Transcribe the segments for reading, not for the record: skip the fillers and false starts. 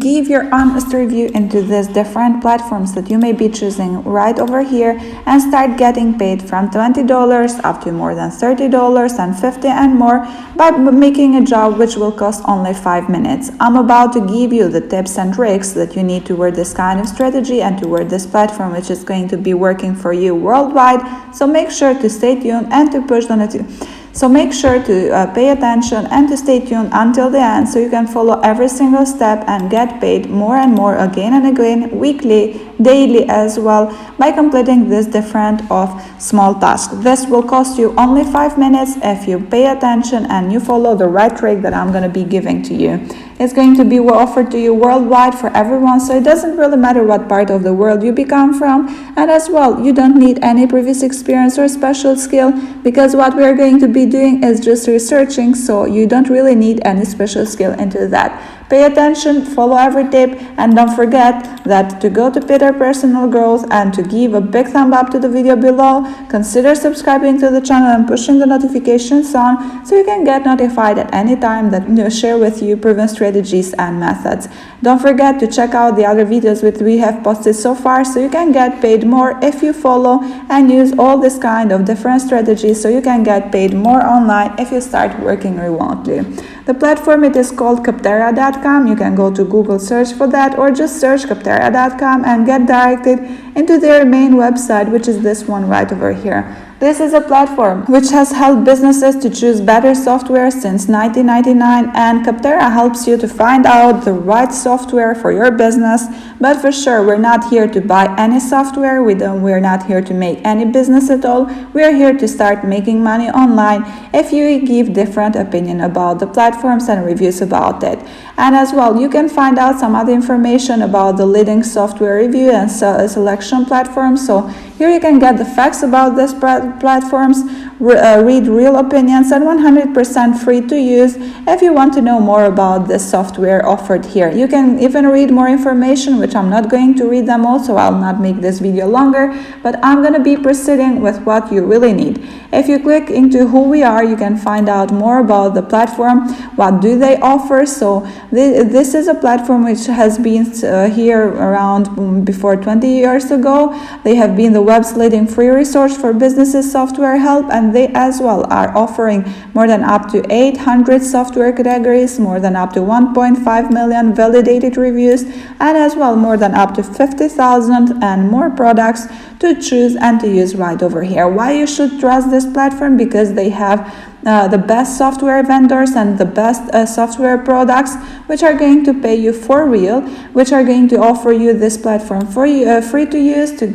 give your honest review into these different platforms that you may be choosing right over here and start getting paid from $20 up to more than $30 and $50 and more by making a job which will cost only 5 minutes. I'm about to give you the tips and tricks that you need toward this kind of strategy and toward this platform which is going to be working for you worldwide. So make sure to stay tuned and to push the notification. So make sure to pay attention and to stay tuned until the end so you can follow every single step and get paid more and more again and again, weekly, daily as well, by completing this different of small tasks. This will cost you only 5 minutes if you pay attention and you follow the right trick that I'm going to be giving to you. It's going to be offered to you worldwide for everyone, so it doesn't really matter what part of the world you become from. And as well, you don't need any previous experience or special skill, because what we are going to be doing is just researching, so you don't really need any special skill into that. Pay attention, follow every tip, and don't forget that to go to Peter Personal Growth and to give a big thumb up to the video below, consider subscribing to the channel and pushing the notifications on so you can get notified at any time that I share with you proven strategies and methods. Don't forget to check out the other videos which we have posted so far so you can get paid more if you follow and use all this kind of different strategies so you can get paid more online if you start working remotely. The platform, it is called Capterra.com. You can go to Google search for that or just search Capterra.com and get directed into their main website, which is this one right over here. This is a platform which has helped businesses to choose better software since 1999, and Capterra helps you to find out the right software for your business. But for sure, we're not here to buy any software. We're not here to make any business at all. We're here to start making money online if you give different opinion about the platforms and reviews about it. And as well, you can find out some other information about the leading software review and selection platforms. So here you can get the facts about these platforms, read real opinions, and 100% free to use if you want to know more about the software offered here. You can even read more information, which I'm not going to read them all, so I'll not make this video longer, but I'm going to be proceeding with what you really need. If you click into who we are, you can find out more about the platform, what do they offer. So this is a platform which has been here around before 20 years ago. They have been the web's leading free resource for businesses software help, and they as well are offering more than up to 800 software categories, more than up to 1.5 million validated reviews, and as well more than up to 50,000 and more products to choose and to use right over here. Why you should trust this platform? Because they have the best software vendors and the best software products which are going to pay you for real, which are going to offer you this platform for you free to use, to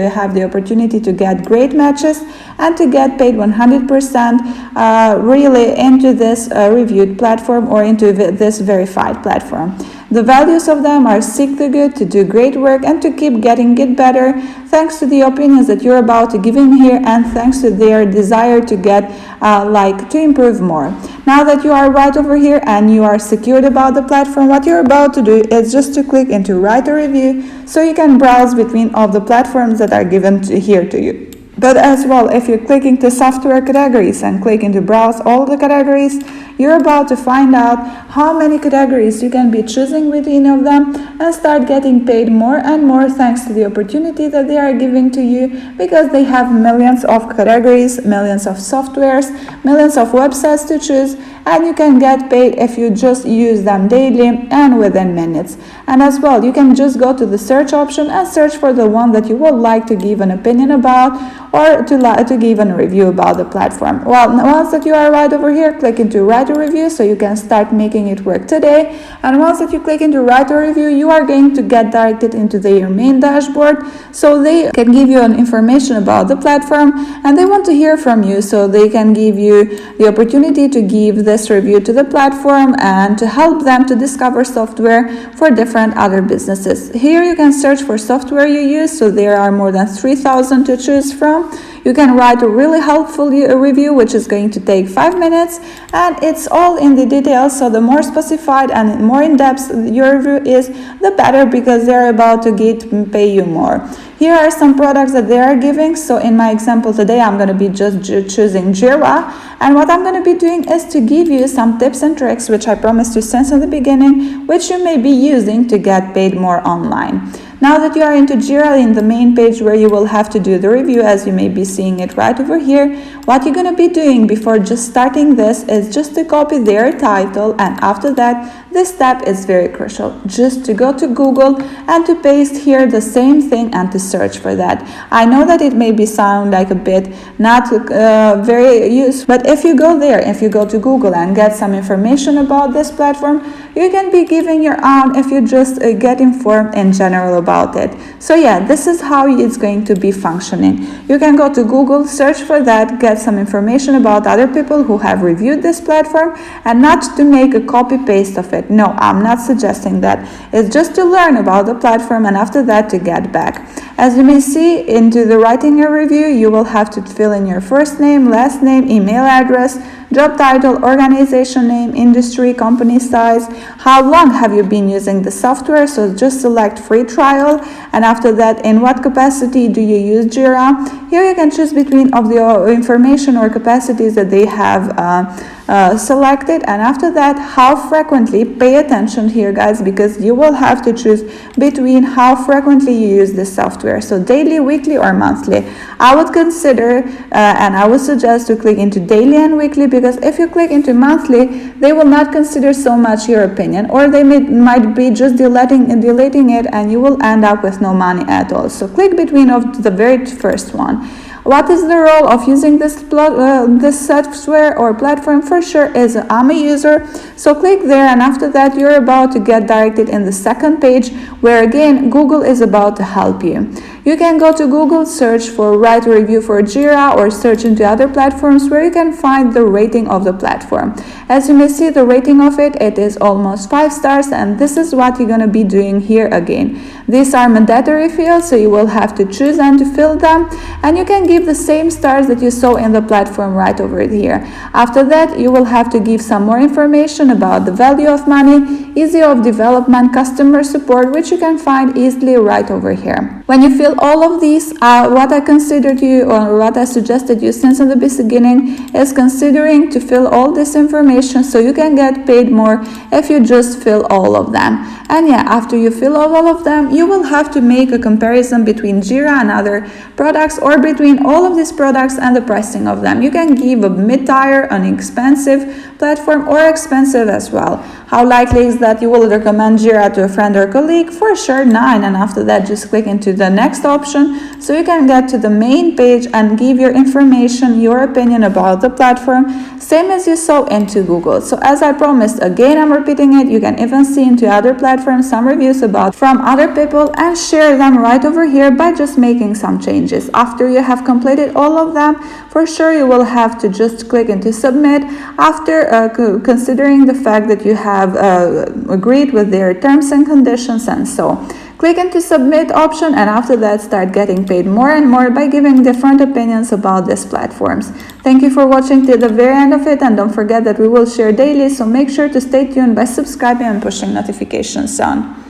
have the opportunity to get great matches and to get paid 100% really into this reviewed platform or into this verified platform. The values of them are seek the good, to do great work, and to keep getting it better, thanks to the opinions that you're about to give in here and thanks to their desire to get to improve more. Now that you are right over here and you are secured about the platform, what you're about to do is just to click into write a review so you can browse between all the platforms that are given here to you. But as well, if you click into software categories and click into browse all the categories, you're about to find out how many categories you can be choosing within of them and start getting paid more and more thanks to the opportunity that they are giving to you, because they have millions of categories, millions of softwares, millions of websites to choose, and you can get paid if you just use them daily and within minutes. And as well, you can just go to the search option and search for the one that you would like to give an opinion about or to give a review about the platform. Well, once that you are right over here, click into write a review so you can start making it work today. And once that you click into write a review, you are going to get directed into their main dashboard, so they can give you an information about the platform and they want to hear from you, so they can give you the opportunity to give this review to the platform and to help them to discover software for different other businesses. Here you can search for software you use, so there are more than 3,000 to choose from. You can write a really helpful review, which is going to take 5 minutes, and it's all in the details. So the more specified and more in depth your review is, the better, because they're about to pay you more. Here are some products that they are giving. So in my example today, I'm going to be just choosing Jira, and what I'm going to be doing is to give you some tips and tricks, which I promised you since the beginning, which you may be using to get paid more online. Now that you are into Jira, in the main page where you will have to do the review, as you may be seeing it right over here, what you're going to be doing before just starting this is just to copy their title, and after that, this step is very crucial, just to go to Google and to paste here the same thing and to search for that. I know that it may sound like a bit not very useful, but if you go there, if you go to Google and get some information about this platform, you can be giving your own if you just get informed in general about it. So yeah, this is how it's going to be functioning. You can go to Google, search for that, get some information about other people who have reviewed this platform, and not to make a copy paste of it. No, I'm not suggesting that. It's just to learn about the platform, and after that to get back. As you may see, into the writing your review, you will have to fill in your first name, last name, email address, job title, organization name, industry, company size, how long have you been using the software, so just select free trial, and after that, in what capacity do you use Jira. Here you can choose between of the information or capacities that they have selected, and after that, how frequently. Pay attention here, guys, because you will have to choose between how frequently you use this software, so daily, weekly, or monthly. I would consider and I would suggest to click into daily and weekly, because if you click into monthly, they will not consider so much your opinion, or they might be just deleting it, and you will end up with no money at all. So click between of the very first one. What is the role of using this software or platform? For sure is I'm a user, so click there, and after that you're about to get directed in the second page, where again Google is about to help you. You can go to Google, search for write a review for Jira, or search into other platforms where you can find the rating of the platform. As you may see, the rating of it is almost 5 stars, and this is what you're going to be doing here again. These are mandatory fields, so you will have to choose and to fill them, and you can give the same stars that you saw in the platform right over here. After that, you will have to give some more information about the value of money, easy of development, customer support, which you can find easily right over here. When you fill all of these, what I considered you, or what I suggested you since the beginning, is considering to fill all this information so you can get paid more if you just fill all of them. And yeah, after you fill all of them, you will have to make a comparison between Jira and other products, or between all of these products and the pricing of them. You can give a mid-tier, an expensive platform, or expensive as well. How likely is that you will recommend Jira to a friend or colleague? For sure 9, and after that just click into the next option so you can get to the main page and give your information, your opinion about the platform, same as you saw into Google. So as I promised, again I'm repeating it, you can even see into other platforms some reviews about from other people and share them right over here by just making some changes. After you have completed all of them, for sure you will have to just click into submit after considering the fact that you have agreed with their terms and conditions, and so click into submit option, and after that start getting paid more and more by giving different opinions about these platforms. Thank you for watching till the very end of it, and don't forget that we will share daily, so make sure to stay tuned by subscribing and pushing notifications on.